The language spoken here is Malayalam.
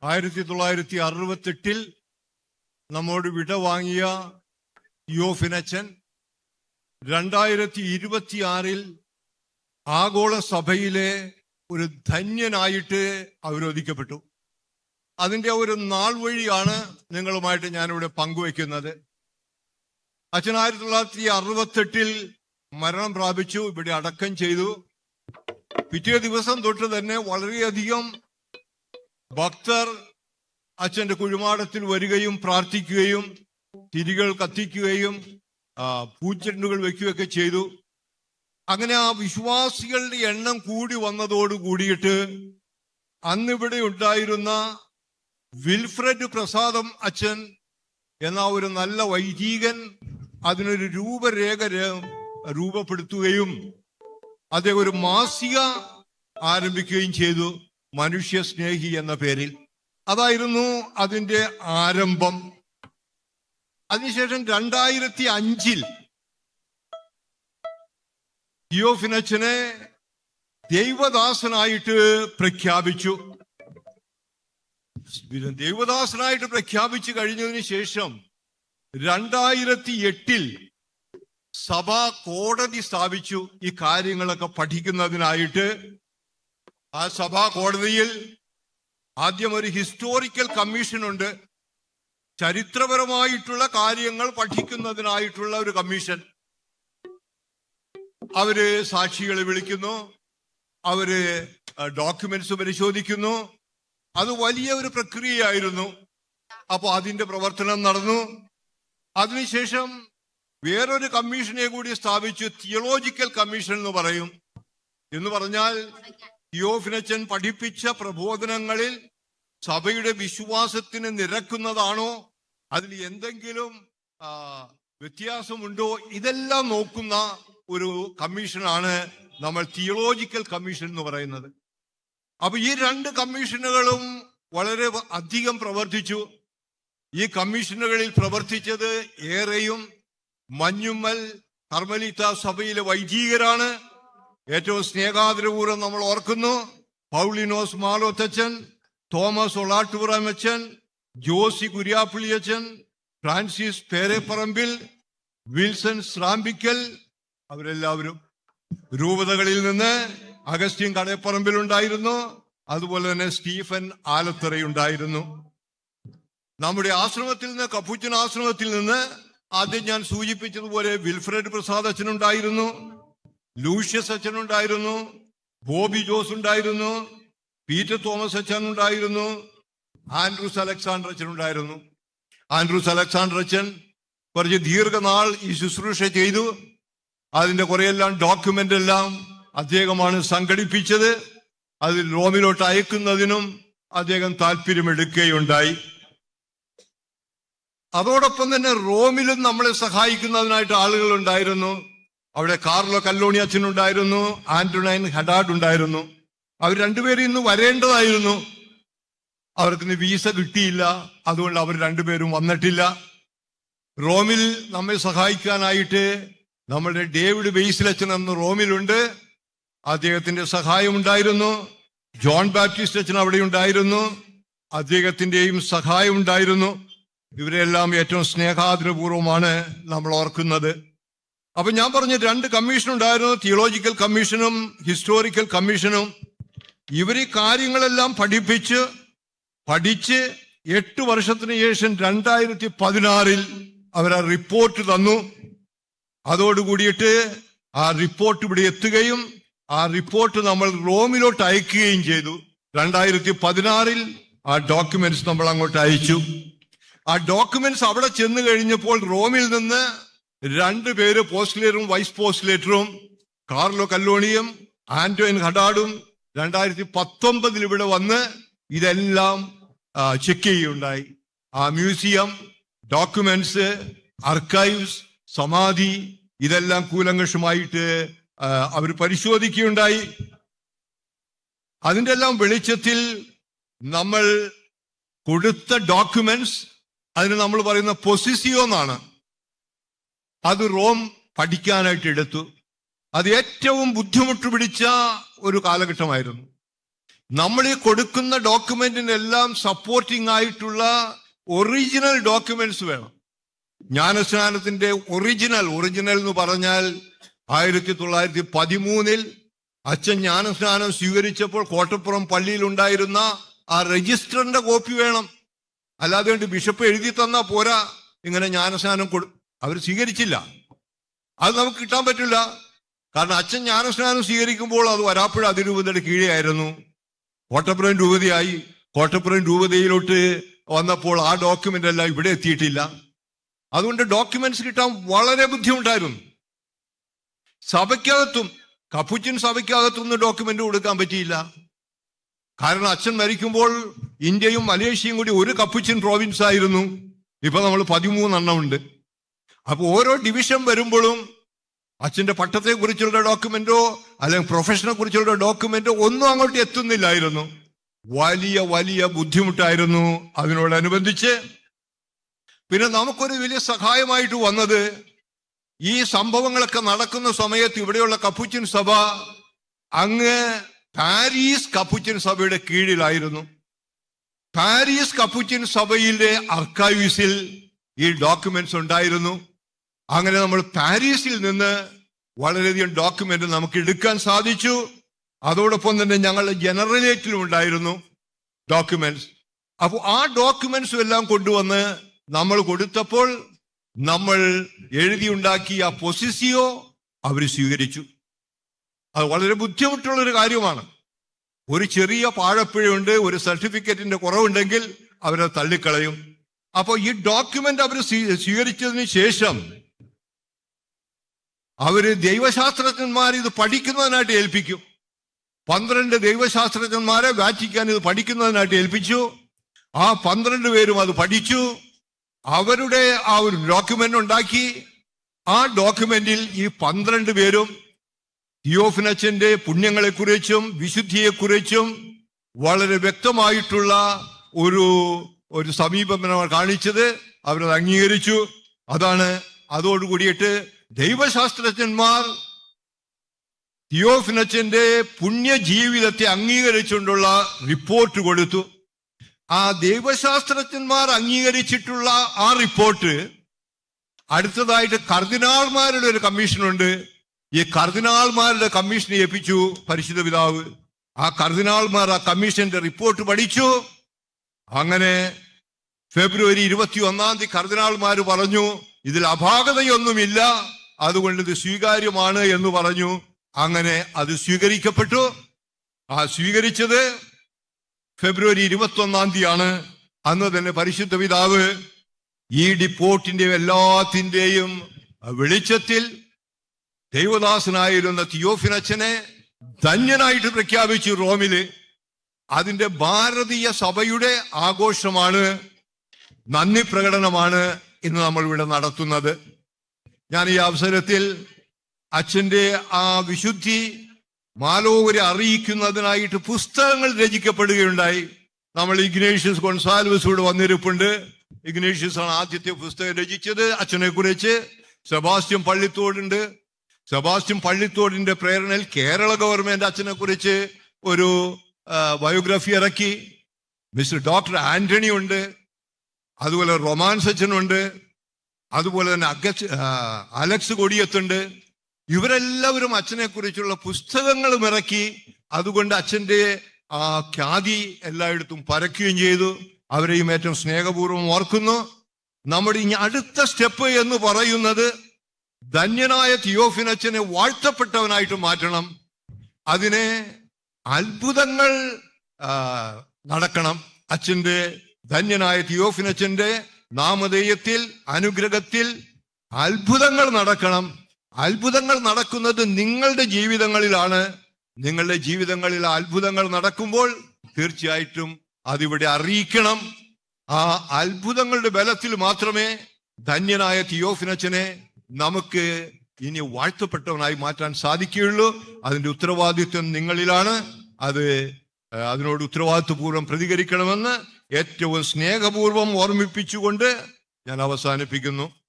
1968 നമ്മോട് വിട വാങ്ങിയ തിയോഫിനച്ചൻ 2026 ആഗോള സഭയിലെ ഒരു ധന്യനായിട്ട് അവരോധിക്കപ്പെട്ടു. അതിൻ്റെ ഒരു നാൾ വഴിയാണ് നിങ്ങളുമായിട്ട് ഞാനിവിടെ പങ്കുവയ്ക്കുന്നത്. അച്ഛൻ 1968 മരണം പ്രാപിച്ചു, ഇവിടെ അടക്കം ചെയ്തു. പിറ്റേ ദിവസം തൊട്ട് തന്നെ വളരെയധികം ഭക്തർ അച്ഛന്റെ കുഴിമാടത്തിൽ വരികയും പ്രാർത്ഥിക്കുകയും തിരികൾ കത്തിക്കുകയും പൂച്ചെണ്ടുകൾ വെക്കുകയൊക്കെ ചെയ്തു. അങ്ങനെ ആ വിശ്വാസികളുടെ എണ്ണം കൂടി വന്നതോട് കൂടിയിട്ട് അന്നിവിടെ ഉണ്ടായിരുന്ന വിൽഫ്രഡ് പ്രസാദം അച്ഛൻ എന്ന ഒരു നല്ല വൈദികൻ അതിനൊരു രൂപരേഖ രൂപപ്പെടുത്തുകയും അദ്ദേഹം ഒരു മാസിക ആരംഭിക്കുകയും ചെയ്തു, മനുഷ്യ സ്നേഹി എന്ന പേരിൽ. അതായിരുന്നു അതിന്റെ ആരംഭം. അതിനുശേഷം 2005 തിയോഫിനച്ചനെ ദൈവദാസനായിട്ട് പ്രഖ്യാപിച്ചു. ദൈവദാസനായിട്ട് പ്രഖ്യാപിച്ചു കഴിഞ്ഞതിന് ശേഷം 2008 സഭാ കോടതി സ്ഥാപിച്ചു ഈ കാര്യങ്ങളൊക്കെ പഠിക്കുന്നതിനായിട്ട്. ആ സഭാ കോടതിയിൽ ആദ്യം ഒരു ഹിസ്റ്റോറിക്കൽ കമ്മീഷൻ ഉണ്ട്, ചരിത്രപരമായിട്ടുള്ള കാര്യങ്ങൾ പഠിക്കുന്നതിനായിട്ടുള്ള ഒരു കമ്മീഷൻ. അവര് സാക്ഷികളെ വിളിക്കുന്നു, അവര് ഡോക്യുമെന്റ്സ് പരിശോധിക്കുന്നു. അത് വലിയ ഒരു പ്രക്രിയയായിരുന്നു. അപ്പൊ അതിന്റെ പ്രവർത്തനം നടന്നു. അതിനുശേഷം വേറൊരു കമ്മീഷനെ കൂടി സ്ഥാപിച്ചു, തിയോളജിക്കൽ കമ്മീഷൻ എന്ന് പറയും. എന്ന് പറഞ്ഞാൽ തിയോഫിനച്ചൻ പഠിപ്പിച്ച പ്രബോധനങ്ങളിൽ സഭയുടെ വിശ്വാസത്തിന് നിരക്കുന്നതാണോ, അതിൽ എന്തെങ്കിലും വ്യത്യാസമുണ്ടോ, ഇതെല്ലാം നോക്കുന്ന ഒരു കമ്മീഷനാണ് നമ്മൾ തിയോളജിക്കൽ കമ്മീഷൻ എന്ന് പറയുന്നത്. അപ്പൊ ഈ രണ്ട് കമ്മീഷനുകളും വളരെ അധികം പ്രവർത്തിച്ചു. ഈ കമ്മീഷനുകളിൽ പ്രവർത്തിച്ചത് ഏറെയും മഞ്ഞുമ്മൽ കർമ്മലീത്ത സഭയിലെ വൈദികരാണ്. ഏറ്റവും സ്നേഹാദരപൂർവ്വം നമ്മൾ ഓർക്കുന്നു പൗളിനോസ് മാലോത്തച്ഛൻ, തോമസ് ഒളാട്ടുപുറമച്ചൻ, ജോസി കുര്യാപ്പള്ളിയച്ചൻ, ഫ്രാൻസിസ് പേരെപ്പറമ്പിൽ, വിൽസൺ ശ്രാമ്പിക്കൽ, അവരെല്ലാവരും. രൂപതകളിൽ നിന്ന് അഗസ്റ്റിൻ കടയപ്പറമ്പിൽ ഉണ്ടായിരുന്നു, അതുപോലെ തന്നെ സ്റ്റീഫൻ ആലത്തറയുണ്ടായിരുന്നു. നമ്മുടെ ആശ്രമത്തിൽ നിന്ന്, കപ്പുച്ചൻ ആശ്രമത്തിൽ നിന്ന് ആദ്യം ഞാൻ സൂചിപ്പിച്ചതുപോലെ വിൽഫ്രഡ് പ്രസാദ് അച്ഛനുണ്ടായിരുന്നു, ലൂഷ്യസ് അച്ഛനുണ്ടായിരുന്നു, ബോബി ജോസ് ഉണ്ടായിരുന്നു, പീറ്റർ തോമസ് അച്ഛൻ ഉണ്ടായിരുന്നു, ആൻഡ്രൂസ് അലക്സാണ്ടർ അച്ഛൻ ഉണ്ടായിരുന്നു. ആൻഡ്രൂസ് അലക്സാണ്ടർ അച്ഛൻ കുറച്ച് ദീർഘനാൾ ഈ ശുശ്രൂഷ ചെയ്തു. അതിന്റെ കുറെയെല്ലാം ഡോക്യുമെന്റ് എല്ലാം അദ്ദേഹമാണ് സംഘടിപ്പിച്ചത്. അത് റോമിലോട്ട് അയക്കുന്നതിനും അദ്ദേഹം താല്പര്യമെടുക്കുകയുണ്ടായി. അതോടൊപ്പം തന്നെ റോമിലും നമ്മളെ സഹായിക്കുന്നതിനായിട്ട് ആളുകൾ ഉണ്ടായിരുന്നു. അവിടെ കാർലോ കല്ലോണി അച്ഛനുണ്ടായിരുന്നു, ആന്റോണൈൻ ഹഡാഡ് ഉണ്ടായിരുന്നു. അവർ രണ്ടുപേരും ഇന്ന് വരേണ്ടതായിരുന്നു. അവർക്കിന്ന് വീസ കിട്ടിയില്ല, അതുകൊണ്ട് അവർ രണ്ടുപേരും വന്നിട്ടില്ല. റോമിൽ നമ്മെ സഹായിക്കാനായിട്ട് നമ്മുടെ ഡേവിഡ് ബേസിൽ അച്ഛൻ അന്ന് റോമിലുണ്ട്, അദ്ദേഹത്തിന്റെ സഹായം ഉണ്ടായിരുന്നു. ജോൺ ബാപ്റ്റിസ്റ്റ് അച്ഛൻ അവിടെ ഉണ്ടായിരുന്നു, അദ്ദേഹത്തിന്റെയും സഹായം ഉണ്ടായിരുന്നു. ഇവരെല്ലാം ഏറ്റവും സ്നേഹാദരപൂർവമാണ് നമ്മൾ ഓർക്കുന്നത്. അപ്പൊ ഞാൻ പറഞ്ഞ രണ്ട് കമ്മീഷൻ ഉണ്ടായിരുന്നു, തിയോളജിക്കൽ കമ്മീഷനും ഹിസ്റ്റോറിക്കൽ കമ്മീഷനും. ഇവർ ഈ കാര്യങ്ങളെല്ലാം പഠിച്ച് 8 വർഷത്തിന് ശേഷം 2016 അവർ ആ റിപ്പോർട്ട് തന്നു. അതോടുകൂടിയിട്ട് ആ റിപ്പോർട്ട് ഇവിടെ എത്തുകയും ആ റിപ്പോർട്ട് നമ്മൾ റോമിലോട്ട് അയക്കുകയും ചെയ്തു. 2016 ആ ഡോക്യുമെന്റ്സ് നമ്മൾ അങ്ങോട്ട് അയച്ചു. ആ ഡോക്യുമെന്റ്സ് അവിടെ ചെന്ന് കഴിഞ്ഞപ്പോൾ റോമിൽ നിന്ന് 2 പേര്, പോസ്റ്റ്ലേറ്ററും വൈസ് പോസ്റ്റ്ലേറ്ററും, കാർലോ കല്ലോണിയും ആന്റോയിൻ ഹഡാഡും 2019 ഇവിടെ വന്ന് ഇതെല്ലാം ചെക്ക് ചെയ്യുകയുണ്ടായി. ആ മ്യൂസിയം, ഡോക്യുമെന്റ്സ്, ആർക്കൈവ്സ്, സമാധി, ഇതെല്ലാം കൂലങ്കഷമായിട്ട് അവർ പരിശോധിക്കുകയുണ്ടായി. അതിൻ്റെ എല്ലാം വെളിച്ചത്തിൽ നമ്മൾ കൊടുത്ത ഡോക്യുമെന്റ്സ്, അതിന് നമ്മൾ പറയുന്ന പൊസിസിയോ എന്നാണ്, അത് റോം പഠിക്കാനായിട്ട് എടുത്തു. അത് ഏറ്റവും ബുദ്ധിമുട്ട് പിടിച്ച ഒരു കാലഘട്ടമായിരുന്നു. നമ്മൾ ഈ കൊടുക്കുന്ന ഡോക്യുമെന്റിനെല്ലാം സപ്പോർട്ടിംഗ് ആയിട്ടുള്ള ഒറിജിനൽ ഡോക്യുമെന്റ്സ് വേണം. ജ്ഞാനസ്നാനത്തിന്റെ ഒറിജിനൽ എന്ന് പറഞ്ഞാൽ 1913 അച്ഛൻ ജ്ഞാനസ്നാനം സ്വീകരിച്ചപ്പോൾ കോട്ടപ്പുറം പള്ളിയിൽ ഉണ്ടായിരുന്ന ആ രജിസ്റ്ററിന്റെ കോപ്പി വേണം. അല്ലാതെ കൊണ്ട് ബിഷപ്പ് എഴുതി തന്നാ പോരാ, ഇങ്ങനെ ജ്ഞാനസ്നാനം അവർ സ്വീകരിച്ചില്ല. അത് നമുക്ക് കിട്ടാൻ പറ്റില്ല. കാരണം അച്ഛൻ ജ്ഞാനസ്നാനം സ്വീകരിക്കുമ്പോൾ അത് വരാപ്പുഴ അതിരൂപതയുടെ കീഴെയായിരുന്നു. കോട്ടപ്പുറം രൂപതയായി. കോട്ടപ്പുറം രൂപതയിലോട്ട് വന്നപ്പോൾ ആ ഡോക്യുമെന്റ് എല്ലാം ഇവിടെ എത്തിയിട്ടില്ല. അതുകൊണ്ട് ഡോക്യുമെന്റ്സ് കിട്ടാൻ വളരെ ബുദ്ധിമുട്ടായിരുന്നു. സഭയ്ക്കകത്തും കപ്പുച്ചിൻ സഭയ്ക്കകത്തുനിന്ന് ഡോക്യുമെന്റ് കൊടുക്കാൻ പറ്റിയില്ല. കാരണം അച്ഛൻ മരിക്കുമ്പോൾ ഇന്ത്യയും മലേഷ്യയും കൂടി ഒരു കപ്പുച്ചിൻ പ്രോവിൻസ് ആയിരുന്നു. ഇപ്പൊ നമ്മൾ 13 ഉണ്ട്. അപ്പൊ ഓരോ ഡിവിഷൻ വരുമ്പോഴും അച്ഛന്റെ പട്ടത്തെ കുറിച്ചുള്ള ഡോക്യുമെന്റോ അല്ലെങ്കിൽ പ്രൊഫഷനെ കുറിച്ചുള്ള ഡോക്യുമെന്റോ ഒന്നും അങ്ങോട്ട് എത്തുന്നില്ലായിരുന്നു. വലിയ വലിയ ബുദ്ധിമുട്ടായിരുന്നു. അതിനോടനുബന്ധിച്ച് പിന്നെ നമുക്കൊരു വലിയ സഹായമായിട്ട് വന്നത്, ഈ സംഭവങ്ങളൊക്കെ നടക്കുന്ന സമയത്ത് ഇവിടെയുള്ള കപ്പുച്ചിൻ സഭ അങ്ങ് പാരീസ് കപ്പുച്ചിൻ സഭയുടെ കീഴിലായിരുന്നു. പാരീസ് കപ്പുച്ചിൻ സഭയിലെ ആർക്കൈവ്സിൽ ഈ ഡോക്യുമെന്റ്സ് ഉണ്ടായിരുന്നു. അങ്ങനെ നമ്മൾ പാരീസിൽ നിന്ന് വളരെയധികം ഡോക്യുമെന്റ് നമുക്ക് എടുക്കാൻ സാധിച്ചു. അതോടൊപ്പം തന്നെ ഞങ്ങളുടെ ജനറലേറ്റിലും ഉണ്ടായിരുന്നു ഡോക്യുമെന്റ്സ്. അപ്പോൾ ആ ഡോക്യുമെന്റ്സും എല്ലാം കൊണ്ടുവന്ന് നമ്മൾ കൊടുത്തപ്പോൾ നമ്മൾ എഴുതിയുണ്ടാക്കിയ പൊസിസിയോ അവർ സ്വീകരിച്ചു. അത് വളരെ ബുദ്ധിമുട്ടുള്ളൊരു കാര്യമാണ്. ഒരു ചെറിയ പാഴപ്പിഴയുണ്ട്, ഒരു സർട്ടിഫിക്കറ്റിന്റെ കുറവുണ്ടെങ്കിൽ അവരെ തള്ളിക്കളയും. അപ്പോൾ ഈ ഡോക്യുമെന്റ് അവർ സ്വീകരിച്ചതിന് ശേഷം അവര് ദൈവശാസ്ത്രജ്ഞന്മാർ ഇത് പഠിക്കുന്നതിനായിട്ട് ഏൽപ്പിക്കും. 12 ദൈവശാസ്ത്രജ്ഞന്മാരെ വാറ്റിക്കാൻ ഇത് പഠിക്കുന്നതിനായിട്ട് ഏൽപ്പിച്ചു. ആ 12 പേരും അത് പഠിച്ചു. അവരുടെ ആ ഒരു ഡോക്യുമെന്റ് ഉണ്ടാക്കി. ആ ഡോക്യുമെന്റിൽ ഈ 12 പേരും തിയോഫിനച്ചന്റെ പുണ്യങ്ങളെക്കുറിച്ചും വിശുദ്ധിയെക്കുറിച്ചും വളരെ വ്യക്തമായിട്ടുള്ള ഒരു സമീപനമാണ് കാണിച്ചത്. അവരത് അംഗീകരിച്ചു. അതോടുകൂടിയിട്ട് ദൈവശാസ്ത്രജ്ഞന്മാർ തിയോഫിനച്ചന്റെ പുണ്യജീവിതത്തെ അംഗീകരിച്ചുകൊണ്ടുള്ള റിപ്പോർട്ട് കൊടുത്തു. ആ ദൈവശാസ്ത്രജ്ഞന്മാർ അംഗീകരിച്ചിട്ടുള്ള ആ റിപ്പോർട്ട് അടുത്തതായിട്ട് കർദിനാൾമാരുടെ ഒരു കമ്മീഷനുണ്ട്. ഈ കർദിനാൾമാരുടെ കമ്മീഷനെ ഏൽപ്പിച്ചു പരിശുദ്ധ പിതാവ്. ആ കർദിനാൾമാർ ആ കമ്മീഷന്റെ റിപ്പോർട്ട് പഠിച്ചു. അങ്ങനെ ഫെബ്രുവരി 21 കർദിനാൾമാർ പറഞ്ഞു, ഇതിൽ അപാകതയൊന്നുമില്ല, അതുകൊണ്ട് ഇത് സ്വീകാര്യമാണ് എന്ന് പറഞ്ഞു. അങ്ങനെ അത് സ്വീകരിക്കപ്പെട്ടു. ആ സ്വീകരിച്ചത് ഫെബ്രുവരി 21 അന്ന് തന്നെ പരിശുദ്ധ പിതാവ് ഈ റിപ്പോർട്ടിന്റെ എല്ലാത്തിന്റെയും വെളിച്ചത്തിൽ ദൈവദാസനായിരുന്ന തിയോഫിനച്ചനെ ധന്യനായിട്ട് പ്രഖ്യാപിച്ചു റോമില്. അതിന്റെ ഭാരതീയ സഭയുടെ ആഘോഷമാണ്, നന്ദി പ്രകടനമാണ് ഇന്ന് നമ്മൾ ഇവിടെ നടത്തുന്നത്. ഞാൻ ഈ അവസരത്തിൽ അച്ഛന്റെ ആ വിശുദ്ധി മാലോകരെ അറിയിക്കുന്നതിനായിട്ട് പുസ്തകങ്ങൾ രചിക്കപ്പെടുകയുണ്ടായി. നമ്മൾ ഇഗ്നേഷ്യസ് ഗൊൺസാൽവസ് ഇവിടെ വന്നിരിപ്പുണ്ട്. ഇഗ്നേഷ്യസ് ആണ് ആദ്യത്തെ പുസ്തകം രചിച്ചത് അച്ഛനെ കുറിച്ച്. സെബാസ്റ്റ്യൻ പള്ളിത്തോടുണ്ട്. സെബാസ്റ്റ്യൻ പള്ളിത്തോടിന്റെ പ്രേരണയിൽ കേരള ഗവൺമെന്റ് അച്ഛനെ കുറിച്ച് ഒരു ബയോഗ്രഫി ഇറക്കി. മിസ്റ്റർ ഡോക്ടർ ആന്റണി ഉണ്ട്, അതുപോലെ റൊമാൻസ് അച്ഛനുണ്ട്, അതുപോലെ തന്നെ അലക്സ് കൊടിയത്തുണ്ട്. ഇവരെല്ലാവരും അച്ഛനെ കുറിച്ചുള്ള പുസ്തകങ്ങളും ഇറക്കി. അതുകൊണ്ട് അച്ഛന്റെ ആ ഖ്യാതി എല്ലായിടത്തും പരക്കുകയും ചെയ്തു. അവരെയും ഏറ്റവും സ്നേഹപൂർവ്വം ഓർക്കുന്നു. നമ്മുടെ ഇനി അടുത്ത സ്റ്റെപ്പ് എന്ന് പറയുന്നത് ധന്യനായ തിയോഫിനച്ചനെ വാഴ്ത്തപ്പെട്ടവനായിട്ട് മാറ്റണം. അതിനെ അത്ഭുതങ്ങൾ നടക്കണം. അച്ഛന്റെ ധന്യനായ തിയോഫിനച്ചന്റെ നാമധേയത്തിൽ അനുഗ്രഹത്തിൽ അത്ഭുതങ്ങൾ നടക്കണം. അത്ഭുതങ്ങൾ നടക്കുന്നത് നിങ്ങളുടെ ജീവിതങ്ങളിലാണ്. നിങ്ങളുടെ ജീവിതങ്ങളിൽ അത്ഭുതങ്ങൾ നടക്കുമ്പോൾ തീർച്ചയായിട്ടും അതിവിടെ അറിയിക്കണം. ആ അത്ഭുതങ്ങളുടെ ബലത്തിൽ മാത്രമേ ധന്യനായ തിയോഫിനച്ചനെ നമുക്ക് ഇനി വാഴ്ത്തപ്പെട്ടവനായി മാറ്റാൻ സാധിക്കുകയുള്ളൂ. അതിന്റെ ഉത്തരവാദിത്വം നിങ്ങളിലാണ്. അതിനോട് ഉത്തരവാദിത്വപൂർവ്വം പ്രതികരിക്കണമെന്ന് ഏറ്റവും സ്നേഹപൂർവ്വം ഓർമ്മിപ്പിച്ചുകൊണ്ട് ഞാൻ അവസാനിപ്പിക്കുന്നു.